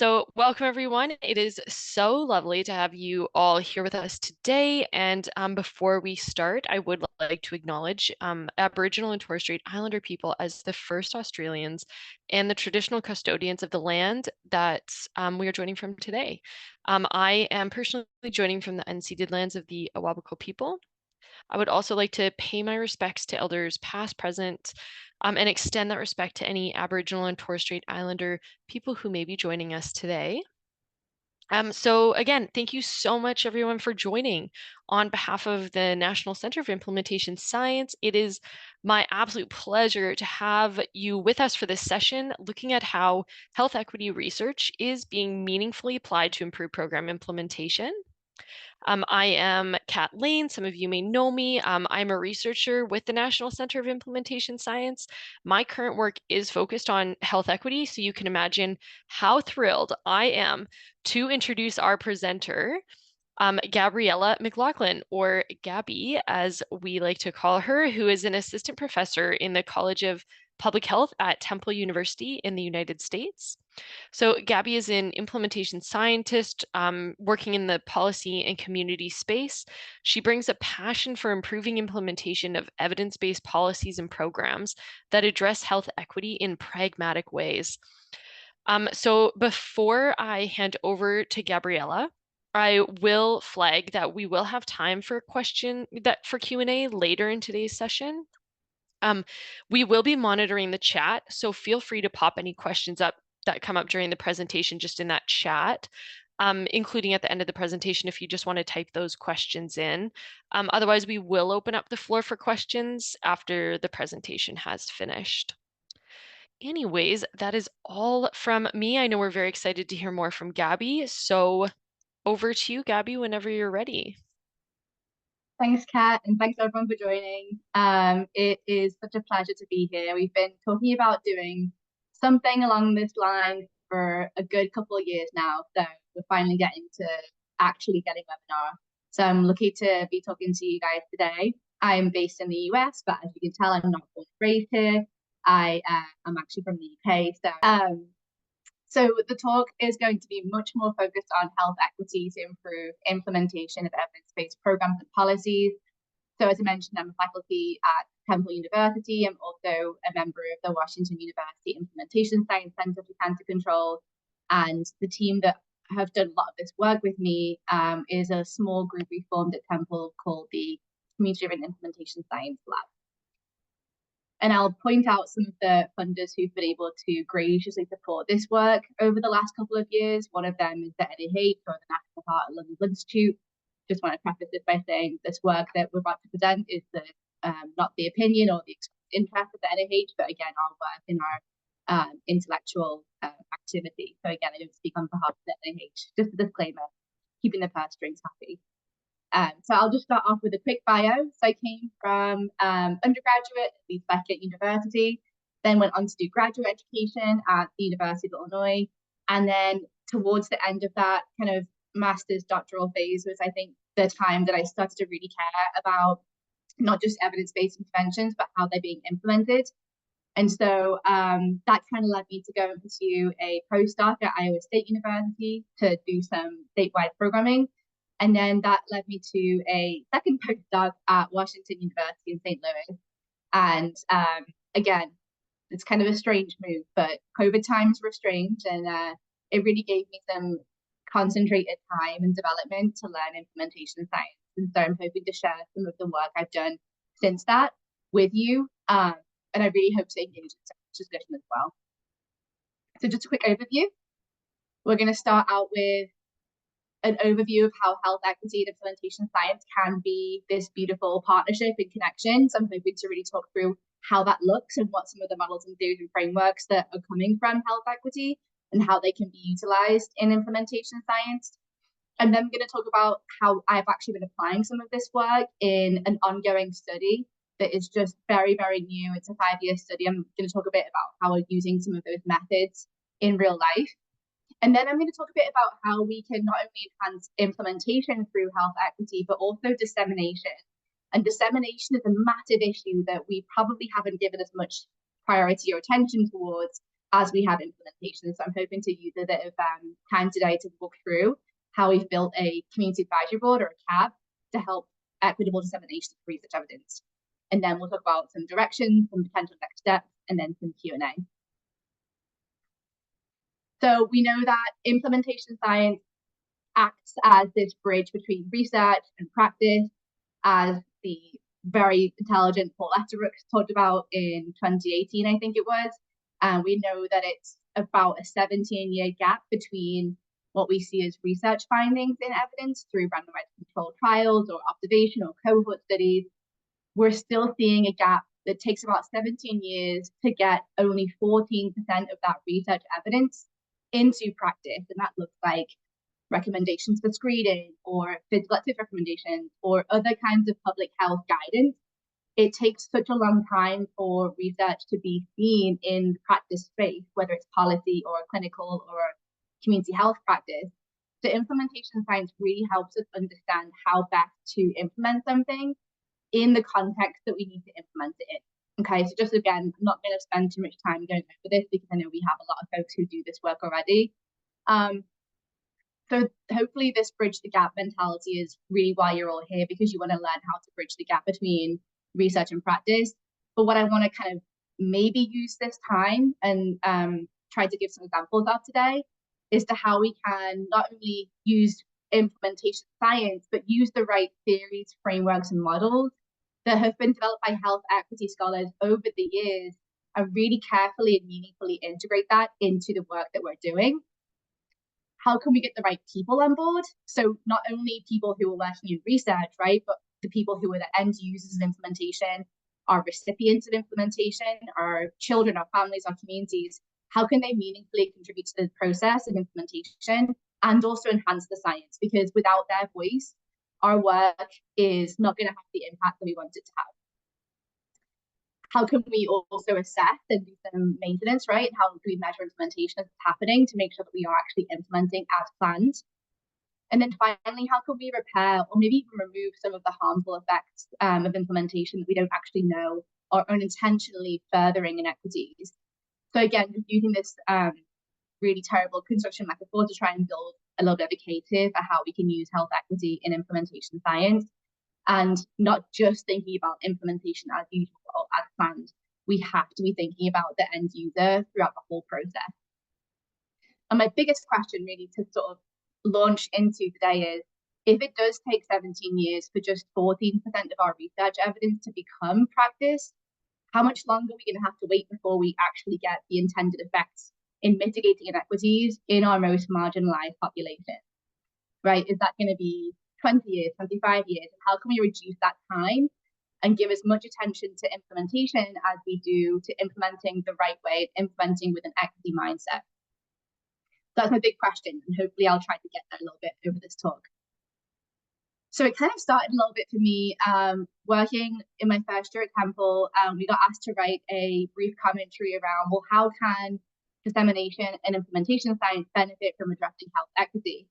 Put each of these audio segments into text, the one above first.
So, welcome everyone. It is so lovely to have you all here with us today. And before we start, I would like to acknowledge Aboriginal and Torres Strait Islander people as the first Australians and the traditional custodians of the land that we are joining from today. I am personally joining from the unceded lands of the Awabakal people. I would also like to pay my respects to elders past, present, and extend that respect to any Aboriginal and Torres Strait Islander people who may be joining us today. So again, thank you so much everyone for joining. On behalf of the National Center for Implementation Science, it is my absolute pleasure to have you with us for this session, looking at how health equity research is being meaningfully applied to improve program implementation. I am Kat Lane. Some of you may know me. I'm a researcher with the National Center of Implementation Science. My current work is focused on health equity, so you can imagine how thrilled I am to introduce our presenter, Gabriella McLoughlin, or Gabby, as we like to call her, who is an assistant professor in the College of Public Health at Temple University in the United States. So Gabby is an implementation scientist working in the policy and community space. She brings a passion for improving implementation of evidence-based policies and programs that address health equity in pragmatic ways. So before I hand over to Gabriella, I will flag that we will have time for Q&A later in today's session. We will be monitoring the chat, so feel free to pop any questions up that come up during the presentation just in that chat, including at the end of the presentation if you just want to type those questions in. Otherwise, we will open up the floor for questions after the presentation has finished. Anyways, that is all from me. I know we're very excited to hear more from Gabby, so over to you, Gabby, whenever you're ready. Thanks, Kat, and thanks everyone for joining. It is such a pleasure to be here. We've been talking about doing something along this line for a good couple of years now, so we're finally getting to actually getting webinar. So I'm lucky to be talking to you guys today. I'm based in the US, but as you can tell, I'm not born and raised here. I'm actually from the UK, so the talk is going to be much more focused on health equity to improve implementation of evidence-based programs and policies. So as I mentioned, I'm a faculty at Temple University. I'm also a member of the Washington University Implementation Science Center for Cancer Control. And the team that have done a lot of this work with me is a small group we formed at Temple called the Community-Driven Implementation Science Lab. And I'll point out some of the funders who've been able to graciously support this work over the last couple of years. One of them is the NIH, or the National Heart and Lung Institute. Just want to preface this by saying this work that we're about to present is not the opinion or the interest of the NIH, but again, our work in our intellectual activity. So again, I don't speak on behalf of the NIH, just a disclaimer, keeping the purse strings happy. So I'll just start off with a quick bio. So I came from undergraduate at Leeds Beckett University, then went on to do graduate education at the University of Illinois. And then towards the end of that kind of master's doctoral phase was, I think, the time that I started to really care about not just evidence-based interventions, but how they're being implemented. And so that kind of led me to go and pursue a postdoc at Iowa State University to do some statewide programming. And then that led me to a second postdoc at Washington University in St. Louis. And again, it's kind of a strange move, but COVID times were strange, and it really gave me some concentrated time and development to learn implementation science. And so I'm hoping to share some of the work I've done since that with you. And I really hope to engage in some discussion as well. So just a quick overview. We're going to start out with an overview of how health equity and implementation science can be this beautiful partnership and connection. So I'm hoping to really talk through how that looks and what some of the models and theories and frameworks that are coming from health equity and how they can be utilized in implementation science. And then I'm going to talk about how I've actually been applying some of this work in an ongoing study that is just very, very new. It's a 5-year study. I'm going to talk a bit about how we're using some of those methods in real life. And then I'm going to talk a bit about how we can not only enhance implementation through health equity, but also dissemination. And dissemination is a massive issue that we probably haven't given as much priority or attention towards as we have implementation. So I'm hoping to use a bit of time today to walk through how we've built a community advisory board, or a CAB, to help equitable dissemination of research evidence. And then we'll talk about some directions, some potential next steps, and then some Q&A. So we know that implementation science acts as this bridge between research and practice, as the very intelligent Paul Letterbrook talked about in 2018, I think it was. We know that it's about a 17-year gap between what we see as research findings in evidence through randomized controlled trials or observation or cohort studies. We're still seeing a gap that takes about 17 years to get only 14% of that research evidence into practice. And that looks like recommendations for screening or physical activity recommendations or other kinds of public health guidance. It takes such a long time for research to be seen in practice space, whether it's policy or clinical or community health practice. So implementation science really helps us understand how best to implement something in the context that we need to implement it in. Okay, so just again, I'm not going to spend too much time going over this because I know we have a lot of folks who do this work already. So hopefully this bridge the gap mentality is really why you're all here, because you want to learn how to bridge the gap between research and practice. But what I want to kind of maybe use this time and try to give some examples of today is to how we can not only use implementation science, but use the right theories, frameworks, and models that have been developed by health equity scholars over the years, and really carefully and meaningfully integrate that into the work that we're doing. How can we get the right people on board? So not only people who are working in research, right, but the people who are the end users of implementation, our recipients of implementation, our children, our families, our communities. How can they meaningfully contribute to the process of implementation and also enhance the science? Because without their voice, our work is not going to have the impact that we want it to have. How can we also assess and do some maintenance, right? How do we measure implementation as it's happening to make sure that we are actually implementing as planned? And then finally, how can we repair or maybe even remove some of the harmful effects of implementation that we don't actually know or unintentionally furthering inequities? So again, just using this really terrible construction metaphor to try and build a little bit of a case here for how we can use health equity in implementation science, and not just thinking about implementation as usual or as planned. We have to be thinking about the end user throughout the whole process. And my biggest question really to sort of launch into today is, if it does take 17 years for just 14% of our research evidence to become practice, how much longer are we going to have to wait before we actually get the intended effects in mitigating inequities in our most marginalized population, right? Is that going to be 20 years, 25 years? And how can we reduce that time and give as much attention to implementation as we do to implementing the right way, implementing with an equity mindset? That's my big question, and hopefully I'll try to get there a little bit over this talk. So it kind of started a little bit for me working in my first year at Temple. We got asked to write a brief commentary around, well, how can dissemination and implementation science benefit from addressing health equity?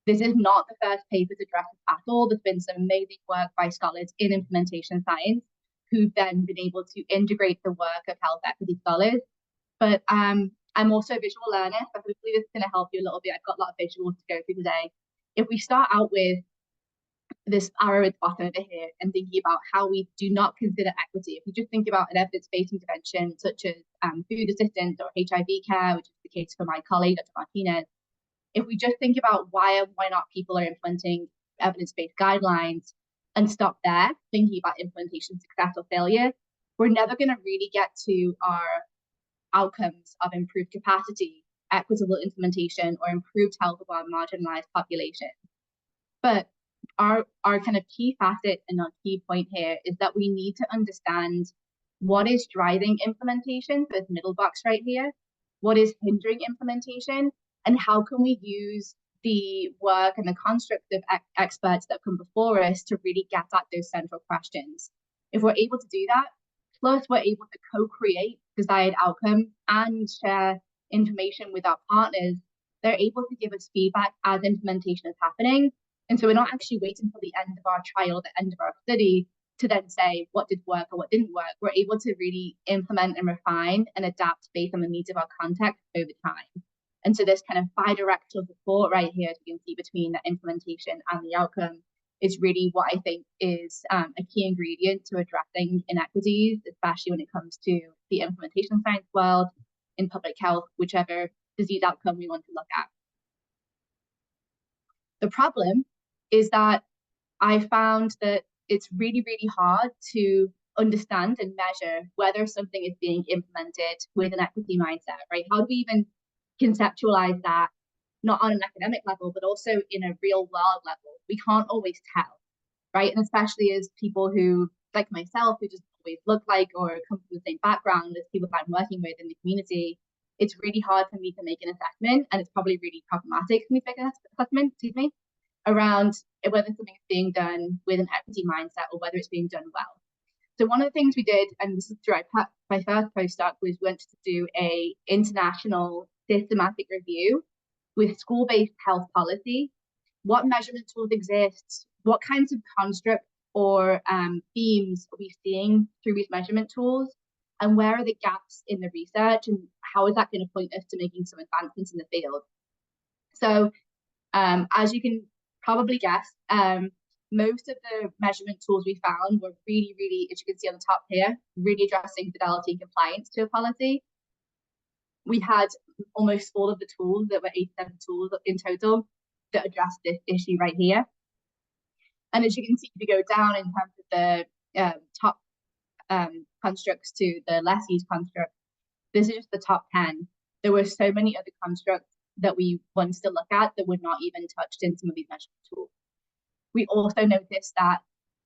This is not the first paper to address it at all. There's been some amazing work by scholars in implementation science who've then been able to integrate the work of health equity scholars. But I'm also a visual learner, so hopefully this is going to help you a little bit. I've got a lot of visuals to go through today. If we start out with this arrow at the bottom over here and thinking about how we do not consider equity. If we just think about an evidence-based intervention such as food assistance or HIV care, which is the case for my colleague, Dr. Martinez, if we just think about why not people are implementing evidence-based guidelines and stop there, thinking about implementation success or failure, we're never going to really get to our outcomes of improved capacity, equitable implementation, or improved health of our marginalized population. But our kind of key facet and our key point here is that we need to understand what is driving implementation, this middle box right here, what is hindering implementation, and how can we use the work and the construct of experts that come before us to really get at those central questions. If we're able to do that, plus we're able to co-create desired outcomes and share information with our partners, they're able to give us feedback as implementation is happening. And so we're not actually waiting for the end of our trial, the end of our study. to then say what did work or what didn't work. We're able to really implement and refine and adapt based on the needs of our context over time. And so this kind of bidirectional support right here, as you can see, between the implementation and the outcome is really what I think is a key ingredient to addressing inequities, especially when it comes to the implementation science world, in public health, whichever disease outcome we want to look at. The problem is that I found that it's really, really hard to understand and measure whether something is being implemented with an equity mindset, right? How do we even conceptualize that, not on an academic level, but also in a real world level? We can't always tell, right? And especially as people who, like myself, who just always look like or come from the same background as people that I'm working with in the community, it's really hard for me to make an assessment, and it's probably really problematic for me to make an assessment, around whether something is being done with an equity mindset or whether it's being done well. So one of the things we did, and this is through my first postdoc, was we went to do a international systematic review with school-based health policy. What measurement tools exist? What kinds of constructs or themes are we seeing through these measurement tools? And where are the gaps in the research? And how is that going to point us to making some advancements in the field? So as you can probably guess, most of the measurement tools we found were really, really, as you can see on the top here, really addressing fidelity and compliance to a policy. We had almost all of the tools, there were 87 tools in total, that addressed this issue right here. And as you can see, if you go down in terms of the top constructs to the less used constructs, this is just the top 10. There were so many other constructs that we wanted to look at that were not even touched in some of these measurement tools. We also noticed that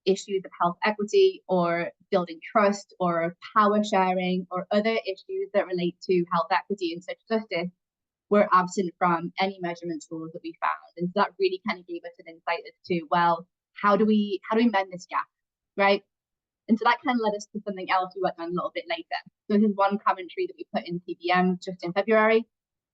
issues of health equity or building trust or power sharing or other issues that relate to health equity and social justice were absent from any measurement tools that we found. And so that really kind of gave us an insight as to, well, how do we mend this gap, right? And so that kind of led us to something else we worked on a little bit later. So this is one commentary that we put in PBM just in February.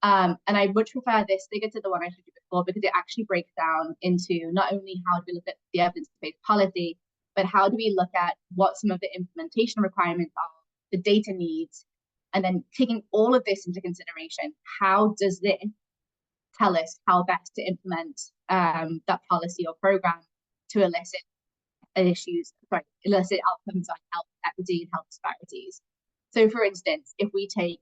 And I much prefer this figure to the one I showed you before, because it actually breaks down into not only how do we look at the evidence-based policy, but how do we look at what some of the implementation requirements are, the data needs, and then taking all of this into consideration, how does this tell us how best to implement that policy or program to elicit outcomes on health equity and health disparities. So for instance, if we take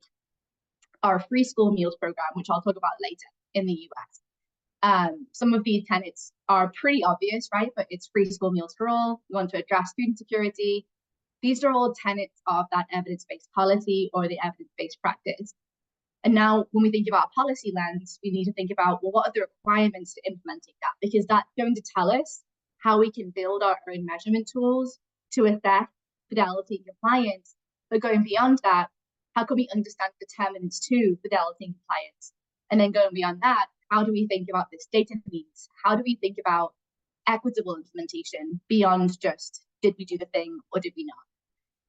our free school meals program, which I'll talk about later in the US, some of these tenets are pretty obvious, right? But it's free school meals for all. We want to address food insecurity. These are all tenets of that evidence-based policy or the evidence-based practice. And now when we think about a policy lens, we need to think about, well, what are the requirements to implementing that? Because that's going to tell us how we can build our own measurement tools to assess fidelity and compliance. But going beyond that, how can we understand determinants to fidelity and compliance? And then going beyond that, how do we think about this data needs? How do we think about equitable implementation beyond just, did we do the thing or did we not?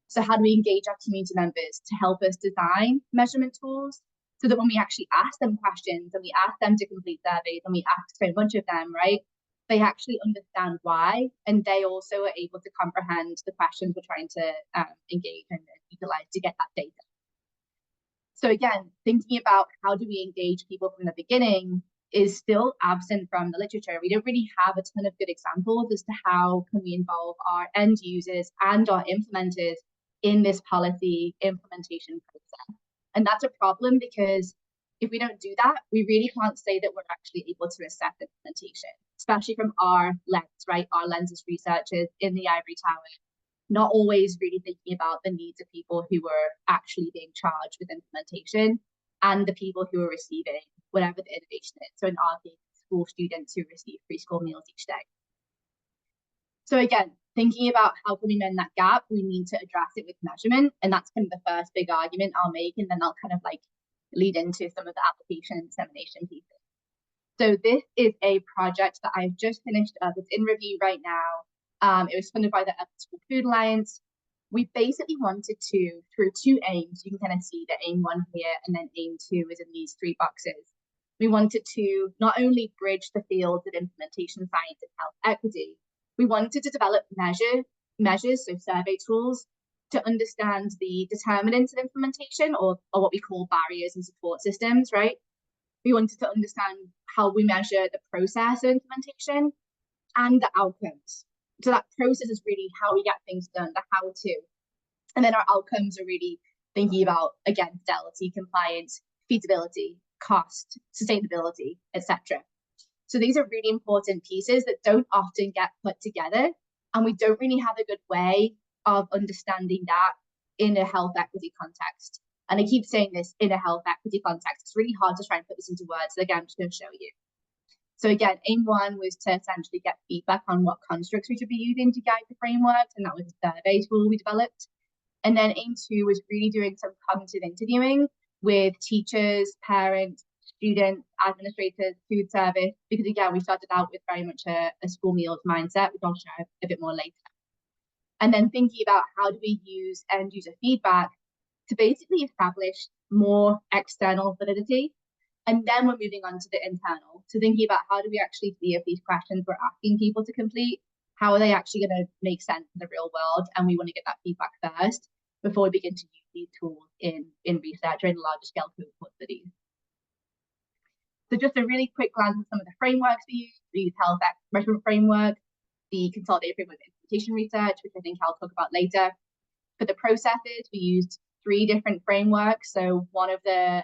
So how do we engage our community members to help us design measurement tools so that when we actually ask them questions and we ask them to complete surveys and we ask so much of them, right, they actually understand why, and they also are able to comprehend the questions we're trying to engage and utilize to get that data. So again, thinking about how do we engage people from the beginning is still absent from the literature. We don't really have a ton of good examples as to how can we involve our end users and our implementers in this policy implementation process. And that's a problem, because if we don't do that, we really can't say that we're actually able to assess implementation, especially from our lens, right? Our lens as researchers in the ivory tower, not always really thinking about the needs of people who were actually being charged with implementation and the people who are receiving whatever the innovation is. So in our case, school students who receive free school meals each day. So again, thinking about how can we mend that gap, we need to address it with measurement. And that's kind of the first big argument I'll make. And then I'll kind of like lead into some of the application and dissemination pieces. So this is a project that I've just finished up. It's in review right now. It was funded by the School Food Alliance. We basically wanted to, through two aims, you can kind of see the aim 1 here and then aim 2 is in these 3 boxes. We wanted to not only bridge the fields of implementation science and health equity, we wanted to develop measures measures, so survey tools, to understand the determinants of implementation, or what we call barriers and support systems, right? We wanted to understand how we measure the process of implementation and the outcomes. So that process is really how we get things done, the how to. And then our outcomes are really thinking about, again, fidelity, compliance, feasibility, cost, sustainability, etc. So these are really important pieces that don't often get put together. And we don't really have a good way of understanding that in a health equity context. And I keep saying this, in a health equity context. It's really hard to try and put this into words. So again, I'm just going to show you. So again, aim one was to essentially get feedback on what constructs we should be using to guide the framework. And that was a survey tool we developed. And then aim two was really doing some cognitive interviewing with teachers, parents, students, administrators, food service, because again, we started out with very much a school meals mindset, which I'll share a bit more later. And then thinking about how do we use end user feedback to basically establish more external validity. And then we're moving on to the internal. So thinking about how do we actually see if these questions we're asking people to complete, how are they actually going to make sense in the real world? And we want to get that feedback first before we begin to use these tools in research or in larger scale cohort studies. So just a really quick glance at some of the frameworks we use. We use health measurement framework, the consolidated framework of implementation research, which I think I'll talk about later. For the processes, we used 3 different frameworks. So one of the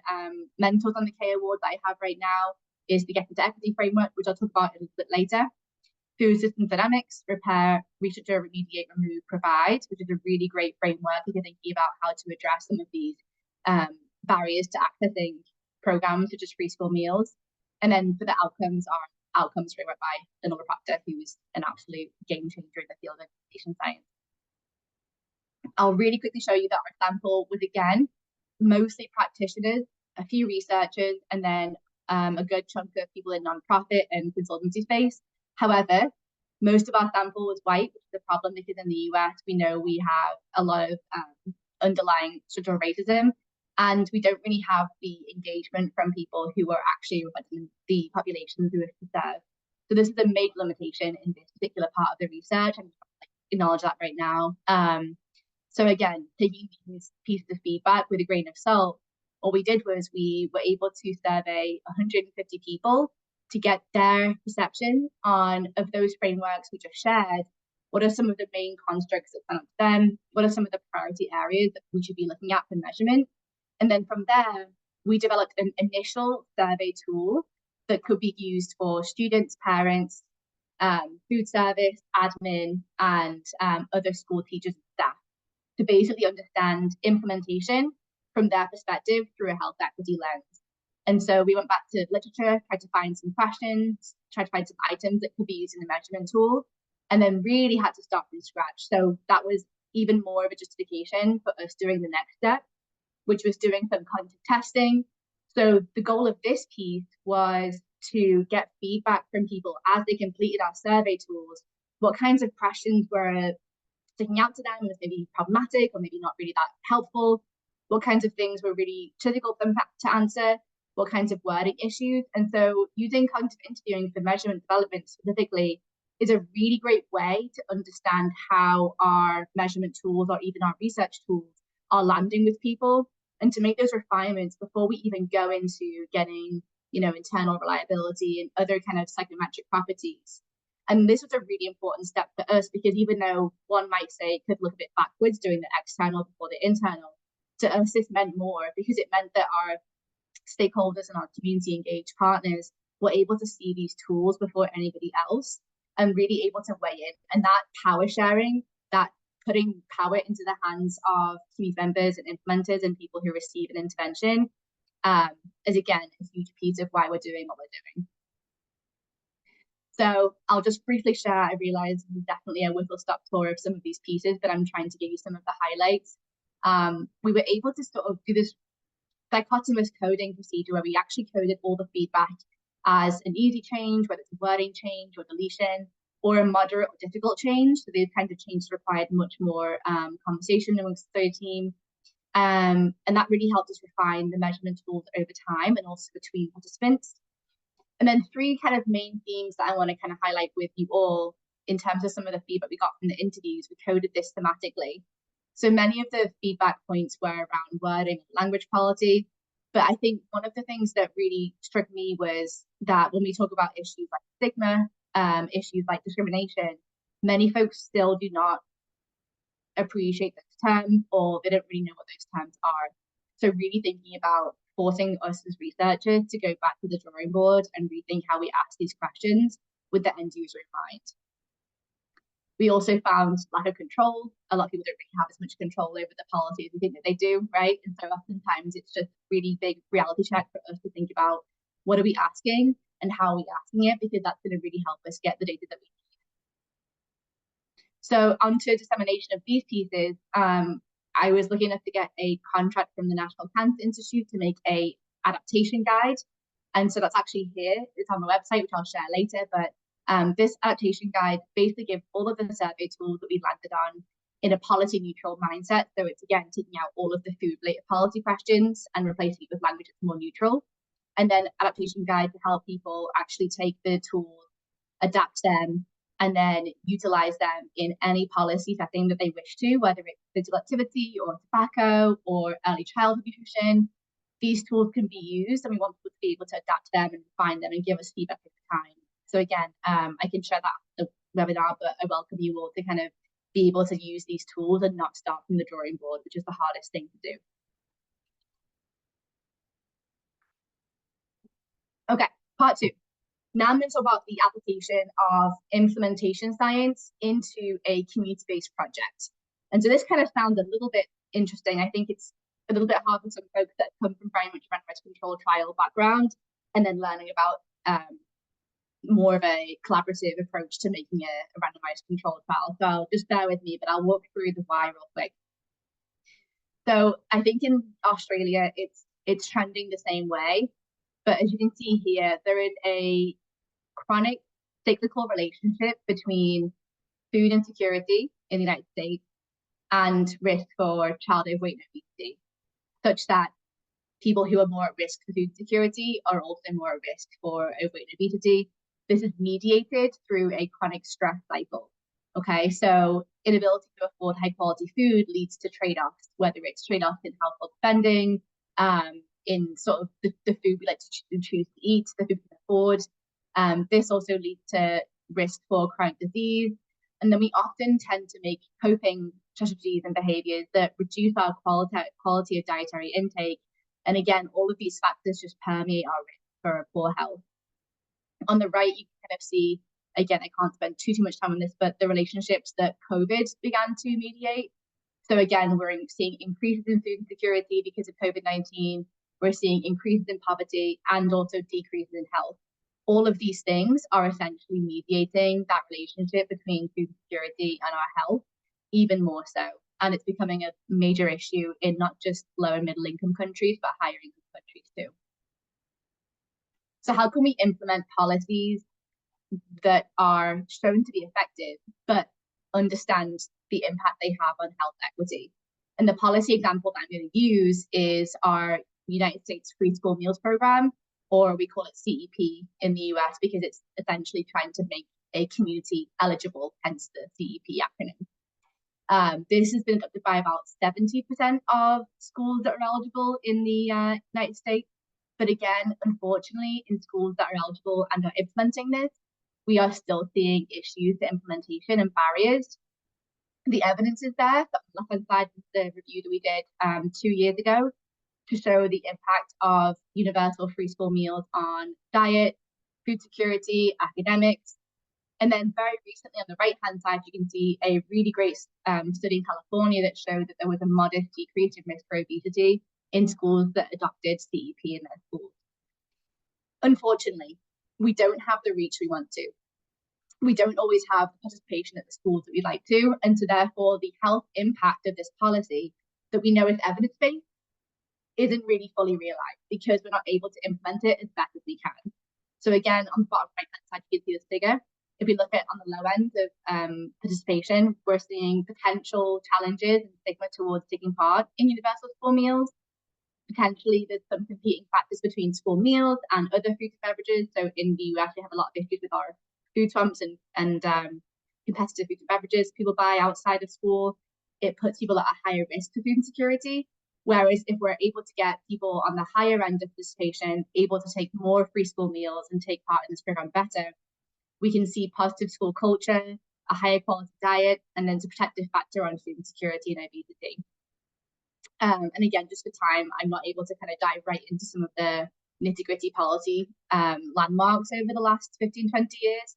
mentors on the K Award that I have right now is the Get into Equity framework, which I'll talk about a little bit later. Through Systems Dynamics, Repair, Restructure, Remediate, Remove, Provide, which is a really great framework if you're thinking about how to address some of these barriers to accessing programs such as free school meals. And then for the outcomes, our outcomes framework by another proctor who's an absolute game changer in the field of education science. I'll really quickly show you that our sample was, again, mostly practitioners, a few researchers, and then a good chunk of people in nonprofit and consultancy space. However, most of our sample was white, which is a problem because in the US, we know we have a lot of underlying structural racism, and we don't really have the engagement from people who are actually reflecting the populations we wish to serve. So this is a major limitation in this particular part of the research. I'm acknowledge that right now. So again, taking these pieces of feedback with a grain of salt, what we did was we were able to survey 150 people to get their perception of those frameworks we just shared. What are some of the main constructs that stand up to them? What are some of the priority areas that we should be looking at for measurement? And then from there, we developed an initial survey tool that could be used for students, parents, food service, admin, and other school teachers and staff to basically understand implementation from their perspective through a health equity lens. And so we went back to literature, tried to find some questions, tried to find some items that could be used in the measurement tool, and then really had to start from scratch. So that was even more of a justification for us doing the next step, which was doing some cognitive testing. So the goal of this piece was to get feedback from people as they completed our survey tools, what kinds of questions were sticking out to them as maybe problematic or maybe not really that helpful, what kinds of things were really difficult for them to answer, what kinds of wording issues. And so using cognitive interviewing for measurement development specifically is a really great way to understand how our measurement tools or even our research tools are landing with people, and to make those refinements before we even go into getting, internal reliability and other kind of psychometric properties. And this was a really important step for us because even though one might say it could look a bit backwards doing the external before the internal, to us this meant more because it meant that our stakeholders and our community engaged partners were able to see these tools before anybody else and really able to weigh in. And that power sharing, that putting power into the hands of community members and implementers and people who receive an intervention is, again, a huge piece of why we're doing what we're doing. So I'll just briefly share, I realize definitely a whistle-stop tour of some of these pieces, but I'm trying to give you some of the highlights. We were able to sort of do this dichotomous coding procedure where we actually coded all the feedback as an easy change, whether it's a wording change or deletion, or a moderate or difficult change. So these kinds of changes required much more conversation amongst the team. And that really helped us refine the measurement tools over time and also between participants. And then 3 kind of main themes that I want to kind of highlight with you all in terms of some of the feedback we got from the interviews, we coded this thematically. So many of the feedback points were around wording and language quality. But I think one of the things that really struck me was that when we talk about issues like stigma, issues like discrimination, many folks still do not appreciate those terms, or they don't really know what those terms are. So really thinking about forcing us as researchers to go back to the drawing board and rethink how we ask these questions with the end user in mind. We also found lack of control. A lot of people don't really have as much control over the policy as we think that they do, right? And so oftentimes it's just really big reality check for us to think about what are we asking and how are we asking it, because that's going to really help us get the data that we need. So onto dissemination of these pieces, I was lucky enough to get a contract from the National Cancer Institute to make a adaptation guide. And so that's actually here. It's on the website, which I'll share later. But this adaptation guide basically gives all of the survey tools that we landed on in a policy neutral mindset. So it's again taking out all of the food related policy questions and replacing it with language that's more neutral. And then adaptation guide to help people actually take the tools, adapt them, and then utilize them in any policy setting that they wish to, whether it's physical activity or tobacco or early childhood nutrition. These tools can be used, and we want people to be able to adapt them and refine them and give us feedback at the time. So again, I can share that at the webinar, but I welcome you all to kind of be able to use these tools and not start from the drawing board, which is the hardest thing to do. Okay, part two. Now I'm going to talk about the application of implementation science into a community-based project. And so this kind of sounds a little bit interesting. I think it's a little bit hard for some folks that come from very much randomized control trial background and then learning about more of a collaborative approach to making a randomized control trial. So just bear with me, but I'll walk through the why real quick. So I think in Australia, it's trending the same way. But as you can see here, there is a chronic cyclical relationship between food insecurity in the United States and risk for child overweight and obesity, such that people who are more at risk for food insecurity are also more at risk for overweight and obesity. This is mediated through a chronic stress cycle. Okay, so inability to afford high quality food leads to trade-offs, whether it's trade-offs in household spending, in sort of the food we like to choose to eat, the food we can afford. This also leads to risk for chronic disease. And then we often tend to make coping strategies and behaviors that reduce our quality of dietary intake. And again, all of these factors just permeate our risk for poor health. On the right, you can kind of see, again, I can't spend too much time on this, but the relationships that COVID began to mediate. So again, we're seeing increases in food insecurity because of COVID-19. We're seeing increases in poverty and also decreases in health. All of these things are essentially mediating that relationship between food security and our health, even more so. And it's becoming a major issue in not just low and middle income countries, but higher income countries too. So how can we implement policies that are shown to be effective, but understand the impact they have on health equity? And the policy example that I'm going to use is our United States Free School Meals Program, or we call it CEP in the US because it's essentially trying to make a community eligible, hence the CEP acronym. This has been adopted by about 70% of schools that are eligible in the United States. But again, unfortunately, in schools that are eligible and are implementing this, we are still seeing issues to implementation and barriers. The evidence is there. So on the left-hand side is the review that we did 2 years ago to show the impact of universal free school meals on diet, food security, academics. And then very recently on the right-hand side, you can see a really great study in California that showed that there was a modest decrease in risk for obesity in schools that adopted CEP in their schools. Unfortunately, we don't have the reach we want to. We don't always have the participation at the schools that we'd like to. And so therefore, the health impact of this policy that we know is evidence-based isn't really fully realized because we're not able to implement it as best as we can. So again, on the bottom right-hand side, you can see this figure. If we look at on the low end of participation, we're seeing potential challenges and stigma towards taking part in universal school meals. Potentially, there's some competing factors between school meals and other food and beverages. So in the US, we have a lot of issues with our food swamps and competitive food and beverages people buy outside of school. It puts people at a higher risk for food insecurity. Whereas if we're able to get people on the higher end of participation, able to take more free school meals and take part in this program better, we can see positive school culture, a higher quality diet, and then it's a protective factor on food insecurity and obesity. And again, just for time, I'm not able to kind of dive right into some of the nitty gritty policy landmarks over the last 15, 20 years.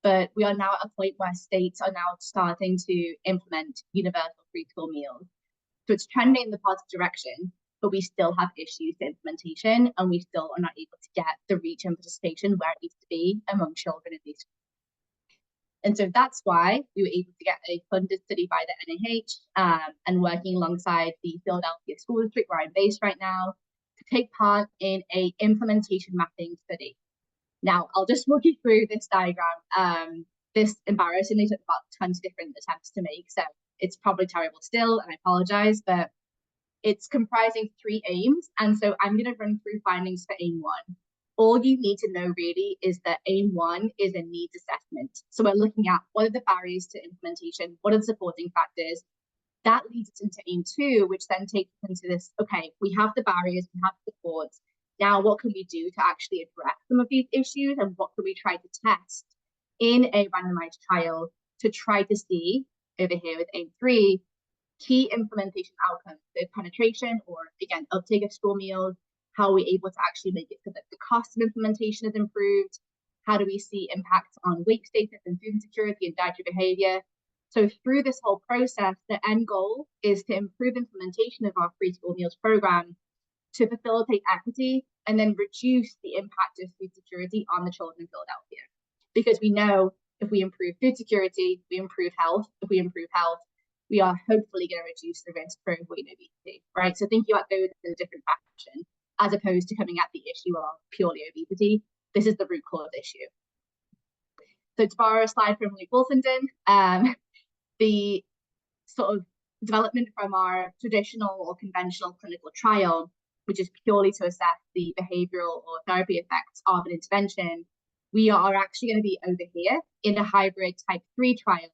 But we are now at a point where states are now starting to implement universal free school meals. So it's trending in the positive direction, but we still have issues with implementation, and we still are not able to get the reach and participation where it needs to be among children in these. And so that's why we were able to get a funded study by the NIH and working alongside the Philadelphia School District, where I'm based right now, to take part in a implementation mapping study. Now, I'll just walk you through this diagram. This embarrassingly took about 20 different attempts to make, so it's probably terrible still, and I apologize, but it's comprising 3 aims. And so I'm going to run through findings for aim 1. All you need to know really is that aim 1 is a needs assessment. So we're looking at what are the barriers to implementation, what are the supporting factors. That leads us into aim 2, which then takes us into this, okay, we have the barriers, we have the supports. Now, what can we do to actually address some of these issues, and what can we try to test in a randomized trial to try to see, over here with aim 3, key implementation outcomes, so penetration or, again, uptake of school meals. How are we able to actually make it so that the cost of implementation is improved? How do we see impacts on weight status and food insecurity and dietary behavior? So through this whole process, the end goal is to improve implementation of our free school meals program, to facilitate equity, and then reduce the impact of food security on the children in Philadelphia. Because we know if we improve food security, we improve health. If we improve health, we are hopefully going to reduce the risk for weight and obesity, right? So thinking about those in a different fashion, as opposed to coming at the issue of purely obesity. This is the root cause issue. So to borrow a slide from McLoughlin, the sort of development from our traditional or conventional clinical trial, which is purely to assess the behavioral or therapy effects of an intervention, we are actually going to be over here in a hybrid type 3 trial.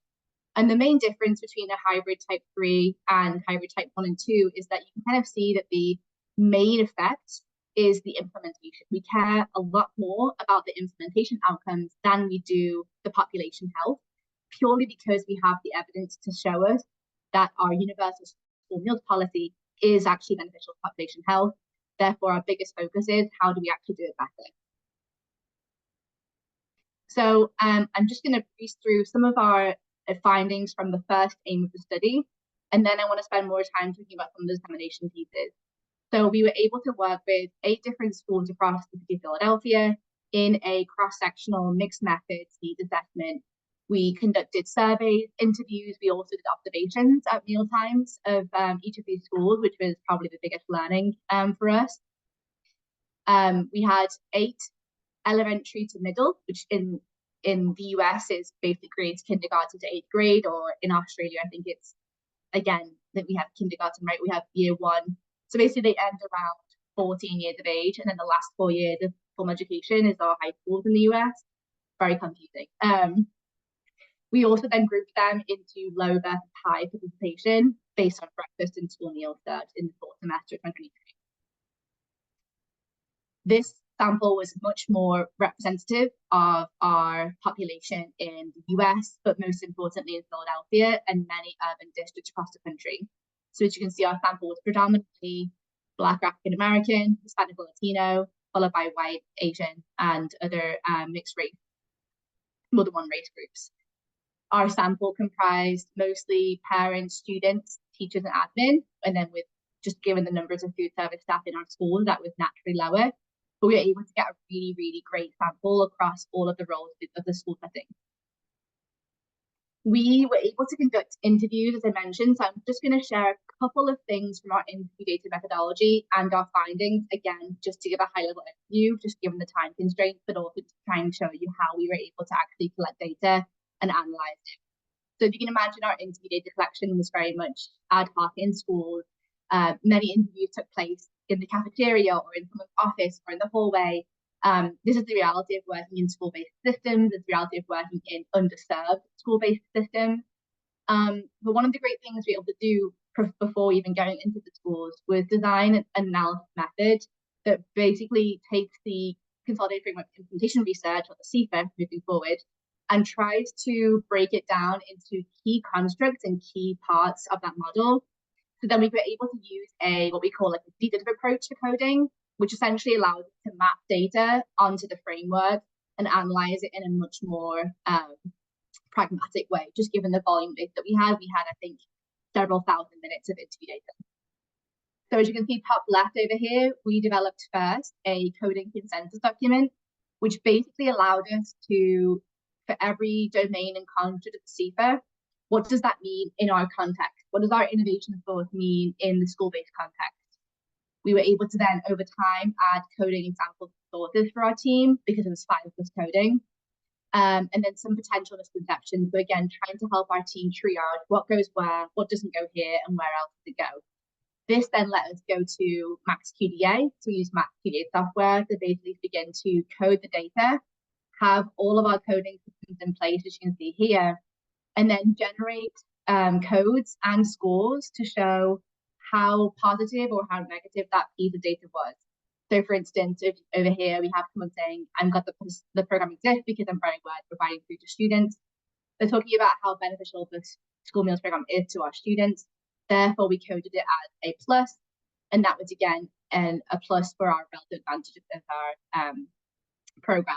And the main difference between a hybrid type 3 and hybrid type 1 and 2 is that you can kind of see that the main effect is the implementation. We care a lot more about the implementation outcomes than we do the population health, purely because we have the evidence to show us that our universal school meals policy is actually beneficial to population health. Therefore, our biggest focus is how do we actually do it better. So I'm just going to breeze through some of our findings from the first aim of the study, and then I want to spend more time talking about some of the dissemination pieces. So we were able to work with 8 different schools across the city of Philadelphia in a cross-sectional mixed methods needs assessment. We conducted surveys, interviews. We also did observations at meal times of each of these schools, which was probably the biggest learning for us. We had 8 elementary to middle, which in the US is basically grades kindergarten to 8th grade, or in Australia, I think it's, again, that we have kindergarten, right? We have year 1. So basically they end around 14 years of age, and then the last 4 years of formal education is our high schools in the US. Very confusing. We also then grouped them into low versus high participation based on breakfast and school meals served in the fall semester of 2023. This sample was much more representative of our population in the US, but most importantly in Philadelphia and many urban districts across the country. So as you can see, our sample was predominantly Black, African American, Hispanic, Latino, followed by white, Asian, and other mixed race, more than one race groups. Our sample comprised mostly parents, students, teachers, and admin, and then with just given the numbers of food service staff in our schools, that was naturally lower. But we were able to get a really, really great sample across all of the roles of the school setting. We were able to conduct interviews, as I mentioned, so I'm just going to share a couple of things from our interview data methodology and our findings, again, just to give a high-level overview, just given the time constraints, but also to try and show you how we were able to actually collect data and analyze it. So if you can imagine, our interview data collection was very much ad hoc in schools. Many interviews took place in the cafeteria or in someone's office or in the hallway, This is the reality of working in school-based systems. It's the reality of working in underserved school-based systems. But one of the great things we were able to do before even going into the schools was design an analysis method that basically takes the Consolidated Framework Implementation Research, or the CFIR, moving forward, and tries to break it down into key constructs and key parts of that model. So then we were able to use what we call like a deductive approach to coding, which essentially allows us to map data onto the framework and analyze it in a much more pragmatic way, just given the volume data that we had. We had, I think, several thousand minutes of interview data. So as you can see top left over here, we developed first a coding consensus document, which basically allowed us to, for every domain and construct of the CFIR, what does that mean in our context? What does our innovation source mean in the school-based context? We were able to then, over time, add coding example sources for our team because it was 5 plus coding. And then some potential misconceptions. So again, trying to help our team triage what goes where, what doesn't go here, and where else does it go. This then let us go to MaxQDA, to use MaxQDA software to basically begin to code the data, have all of our coding systems in place, as you can see here, and then generate codes and scores to show how positive or how negative that piece of data was. So for instance, over here, we have someone saying, I'm glad the program exists because I'm very glad providing food to students. They're talking about how beneficial this school meals program is to our students. Therefore, we coded it as a plus, and that was again a plus for our relative advantage of our program.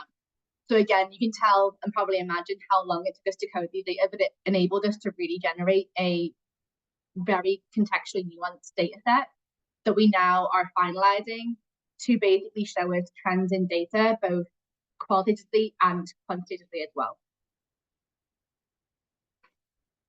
So again, you can tell and probably imagine how long it took us to code these data, but it enabled us to really generate a very contextually nuanced data set that we now are finalizing to basically show us trends in data, both qualitatively and quantitatively as well.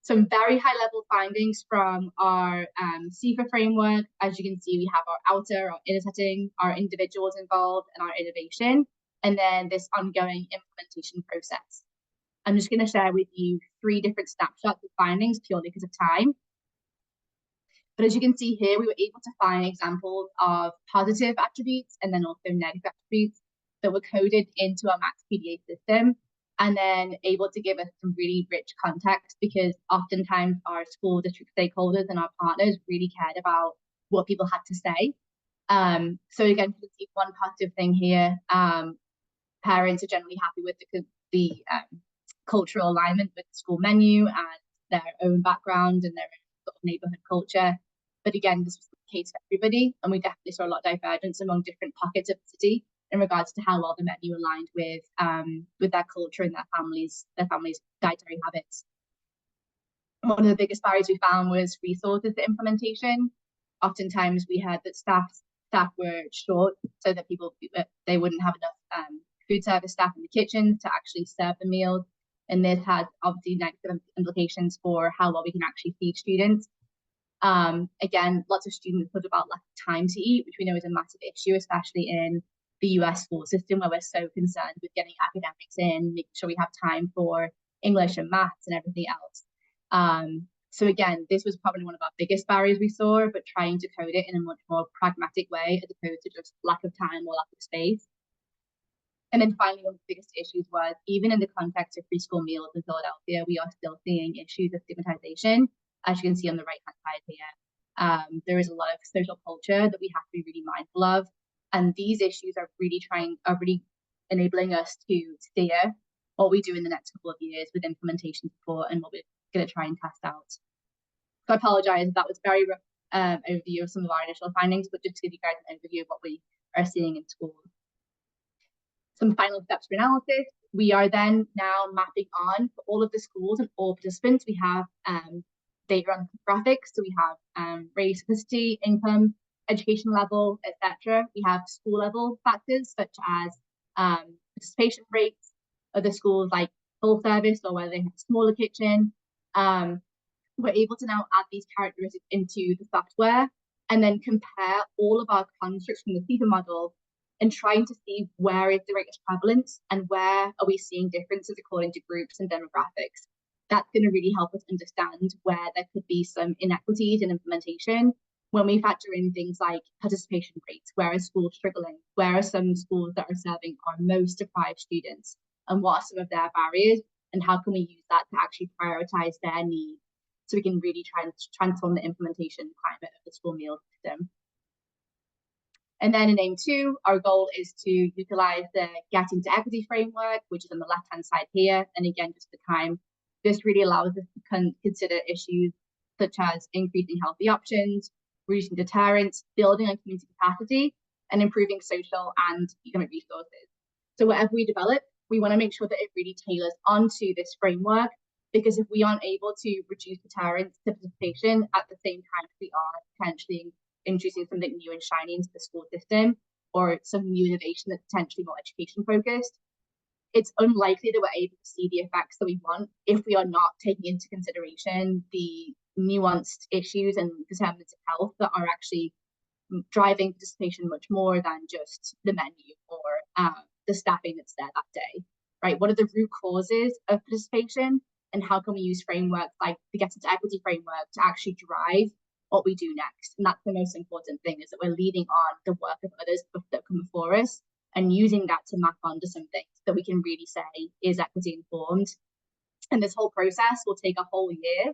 Some very high level findings from our CFIR framework. As you can see, we have our outer, our inner setting, our individuals involved, and our innovation, and then this ongoing implementation process. I'm just going to share with you 3 different snapshots of findings purely because of time. But as you can see here, we were able to find examples of positive attributes and then also negative attributes that were coded into our MaxQDA system, and then able to give us some really rich context, because oftentimes our school district stakeholders and our partners really cared about what people had to say. So again, you can see one positive thing here. Parents are generally happy with the cultural alignment with the school menu and their own background and their own sort of neighborhood culture. But again, this was the case for everybody, and we definitely saw a lot of divergence among different pockets of the city in regards to how well the menu aligned with their culture and their families' dietary habits. One of the biggest barriers we found was resources to implementation. Oftentimes we heard that staff were short, so that they wouldn't have enough food service staff in the kitchen to actually serve the meals. And this had obviously negative implications for how well we can actually feed students. Again, lots of students put about lack of time to eat, which we know is a massive issue, especially in the US school system, where we're so concerned with getting academics in, making sure we have time for English and maths and everything else. So again, this was probably one of our biggest barriers we saw, but trying to code it in a much more pragmatic way as opposed to just lack of time or lack of space. And then finally, one of the biggest issues was, even in the context of free school meals in Philadelphia, we are still seeing issues of stigmatization, as you can see on the right-hand side here. There is a lot of social culture that we have to be really mindful of. And these issues are really enabling us to steer what we do in the next couple of years with implementation support and what we're going to try and test out. So I apologize, that was very rough overview of some of our initial findings, but just to give you guys an overview of what we are seeing in schools. Some final steps for analysis. We are then now mapping on for all of the schools and all participants. We have data on graphics, so we have race, ethnicity, income, education level, etc. We have school level factors such as participation rates of the schools, like full service or whether they have a smaller kitchen. We're able to now add these characteristics into the software and then compare all of our constructs from the CFIR model and trying to see where is the greatest prevalence and where are we seeing differences according to groups and demographics. That's going to really help us understand where there could be some inequities in implementation when we factor in things like participation rates, where are schools struggling, where are some schools that are serving our most deprived students, and what are some of their barriers, and how can we use that to actually prioritize their needs so we can really try and transform the implementation climate of the school meal system. And then in aim 2, our goal is to utilize the Getting to Equity framework, which is on the left-hand side here. And again, just the time, this really allows us to consider issues such as increasing healthy options, reducing deterrence, building on community capacity, and improving social and economic resources. So whatever we develop, we want to make sure that it really tailors onto this framework, because if we aren't able to reduce deterrence to participation at the same time we are potentially introducing something new and shiny into the school system, or some new innovation that's potentially more education focused, it's unlikely that we're able to see the effects that we want if we are not taking into consideration the nuanced issues and determinants of health that are actually driving participation much more than just the menu or the staffing that's there that day, right? What are the root causes of participation, and how can we use frameworks like the Getting to Equity framework to actually drive what we do next? And that's the most important thing, is that we're leading on the work of others that come before us and using that to map onto something that we can really say is equity informed. And this whole process will take a whole year,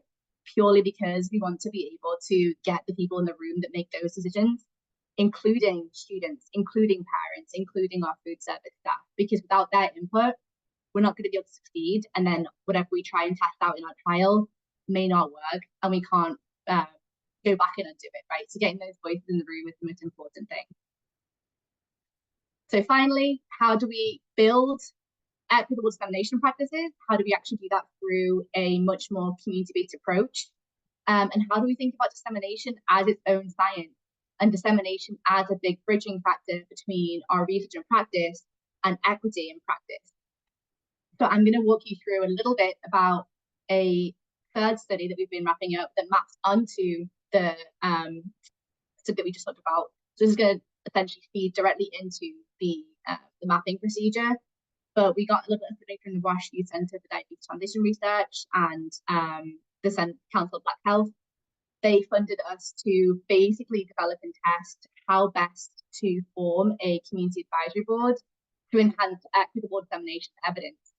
purely because we want to be able to get the people in the room that make those decisions, including students, including parents, including our food service staff, because without their input, we're not going to be able to succeed. And then whatever we try and test out in our trial may not work, and we can't go back in and do it, right? So getting those voices in the room is the most important thing. So finally, how do we build equitable dissemination practices? How do we actually do that through a much more community-based approach? And how do we think about dissemination as its own science, and dissemination as a big bridging factor between our research and practice and equity in practice? So I'm going to walk you through a little bit about a third study that we've been wrapping up that maps onto the study that we just talked about. So this is going to essentially feed directly into the mapping procedure. But we got a little bit of funding from the Wash Youth Centre for Diabetes Foundation Research and the Council of Black Health. They funded us to basically develop and test how best to form a community advisory board to enhance equitable dissemination of evidence.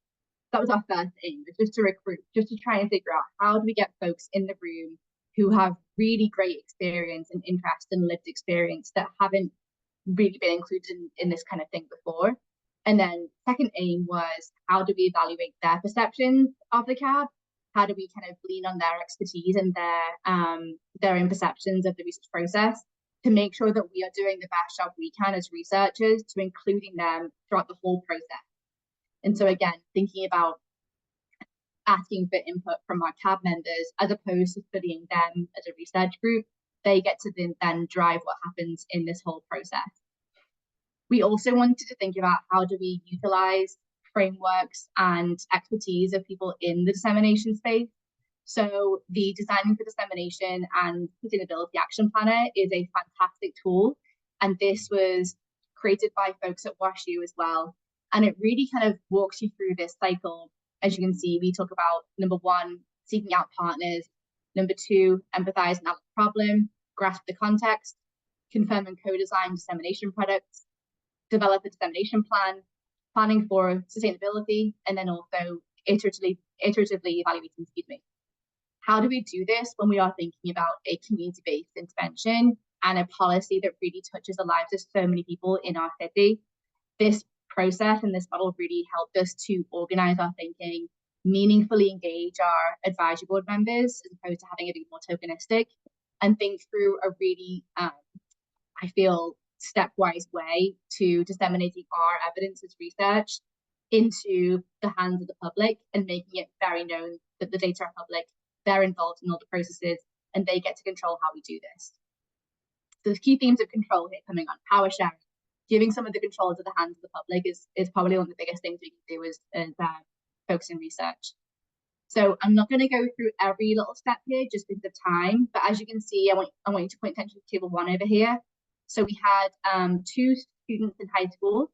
That was our first aim, was just to recruit, just to try and figure out how do we get folks in the room who have really great experience and interest and lived experience that haven't really been included in this kind of thing before. And then second aim was, how do we evaluate their perceptions of the CAB? How do we kind of lean on their expertise and their own perceptions of the research process to make sure that we are doing the best job we can as researchers to including them throughout the whole process. And so again, thinking about asking for input from our CAB members as opposed to studying them as a research group, they get to then drive what happens in this whole process. We also wanted to think about how do we utilize frameworks and expertise of people in the dissemination space. So the Designing for Dissemination and Sustainability Action Planner is a fantastic tool. And this was created by folks at WashU as well. And it really kind of walks you through this cycle. As you can see, we talk about number 1, seeking out partners. Number 2, empathize and outline the problem, grasp the context, confirm and co-design dissemination products, develop a dissemination plan, planning for sustainability, and then also iteratively evaluating, How do we do this when we are thinking about a community-based intervention and a policy that really touches the lives of so many people in our city? This process and this model really helped us to organize our thinking, meaningfully engage our advisory board members as opposed to having it be more tokenistic, and think through a really, I feel, stepwise way to disseminating our evidence as research into the hands of the public and making it very known that the data are public, they're involved in all the processes, and they get to control how we do this. So the key themes of control here coming on: power sharing, giving some of the control to the hands of the public is probably one of the biggest things we can do as folks in research. So I'm not going to go through every little step here just because of time, but as you can see, I want you to point attention to table 1 over here. So we had 2 students in high school,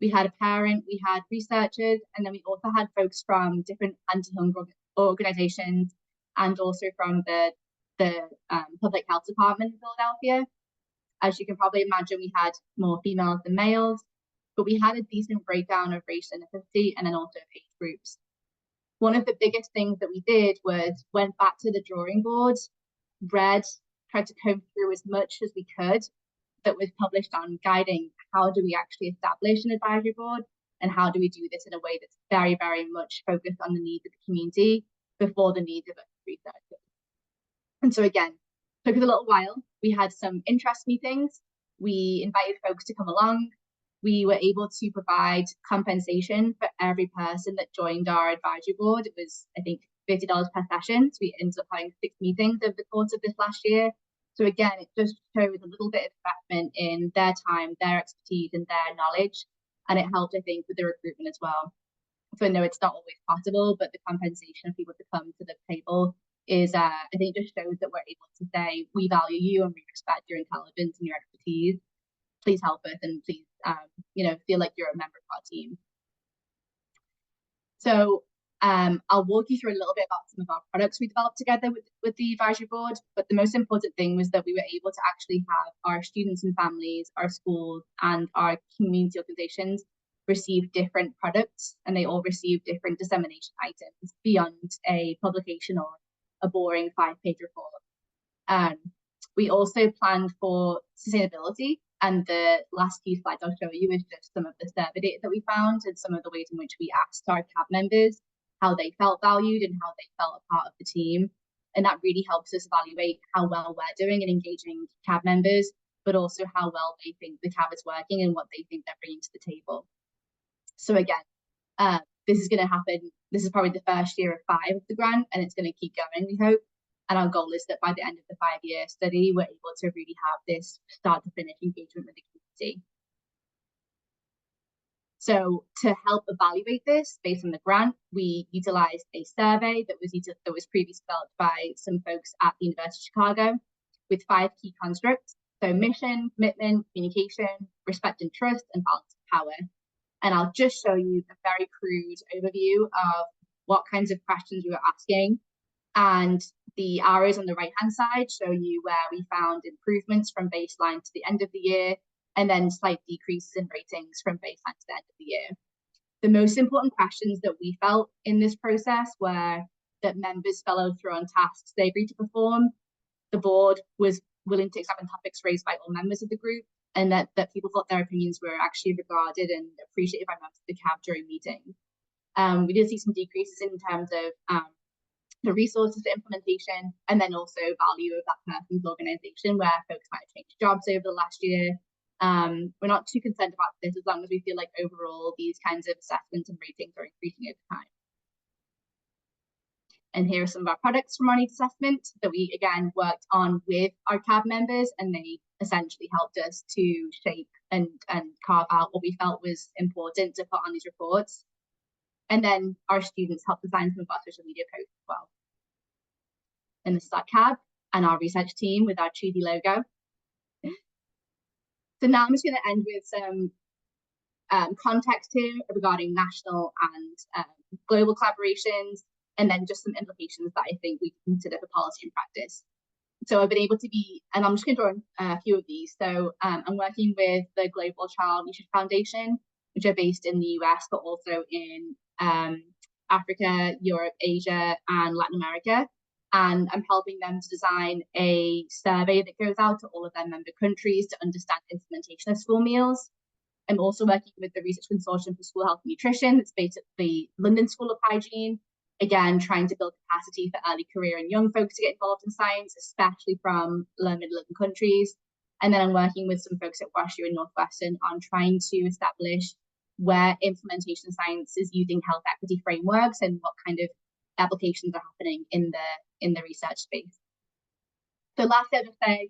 we had a parent, we had researchers, and then we also had folks from different anti-hunger organizations and also from the the public health department in Philadelphia. As you can probably imagine, we had more females than males, but we had a decent breakdown of race and ethnicity and then also age groups. One of the biggest things that we did was went back to the drawing board, tried to comb through as much as we could that was published on guiding how do we actually establish an advisory board and how do we do this in a way that's very, very much focused on the needs of the community before the needs of researchers. And so again, took us a little while. We had some interest meetings. We invited folks to come along. We were able to provide compensation for every person that joined our advisory board. It was, I think, $50 per session. So we ended up having 6 meetings over the course of this last year. So again, it just shows a little bit of investment in their time, their expertise, and their knowledge. And it helped, I think, with the recruitment as well. So I know it's not always possible, but the compensation of people to come to the table is, I think, just shows that we're able to say, we value you and we respect your intelligence and your expertise. Please help us and please, feel like you're a member of our team. So I'll walk you through a little bit about some of our products we developed together with the advisory board. But the most important thing was that we were able to actually have our students and families, our schools, and our community organizations receive different products, and they all receive different dissemination items beyond a publication or a boring 5-page report. We also planned for sustainability, and the last few slides I'll show you is just some of the survey data that we found and some of the ways in which we asked our CAB members how they felt valued and how they felt a part of the team. And that really helps us evaluate how well we're doing in engaging CAB members, but also how well they think the CAB is working and what they think they're bringing to the table. So again, this is going to happen. This is probably the first year of 5 of the grant, and it's going to keep going, we hope. And our goal is that by the end of the 5-year study, we're able to really have this start to finish engagement with the community. So to help evaluate this based on the grant, we utilized a survey that was previously developed by some folks at the University of Chicago with 5 key constructs. So mission, commitment, communication, respect and trust, and balance of power. And I'll just show you a very crude overview of what kinds of questions we were asking. And the arrows on the right-hand side show you where we found improvements from baseline to the end of the year, and then slight decreases in ratings from baseline to the end of the year. The most important questions that we felt in this process were that members followed through on tasks they agreed to perform, the board was willing to examine topics raised by all members of the group, and that people thought their opinions were actually regarded and appreciated by members of the CAB during meetings. We did see some decreases in terms of the resources for implementation, and then also value of that person's organization, where folks might have changed jobs over the last year. We're not too concerned about this as long as we feel like overall these kinds of assessments and ratings are increasing over time. And here are some of our products from our needs assessment that we again worked on with our CAB members, and they essentially helped us to shape and carve out what we felt was important to put on these reports. And then our students helped design some of our social media posts as well. And this is our CAB and our research team with our cheesy logo. So now I'm just going to end with some context here regarding national and global collaborations, and then just some implications that I think we can consider for policy and practice. So I've been able to be, and I'm just going to draw a few of these. So I'm working with the Global Child Nutrition Foundation, which are based in the US, but also in Africa, Europe, Asia, and Latin America. And I'm helping them to design a survey that goes out to all of their member countries to understand implementation of school meals. I'm also working with the Research Consortium for School Health and Nutrition that's based at the London School of Hygiene, again, trying to build capacity for early career and young folks to get involved in science, especially from low and middle income countries. And then I'm working with some folks at WashU and Northwestern on trying to establish where implementation science is using health equity frameworks and what kind of applications are happening in the research space. So lastly, I'll just say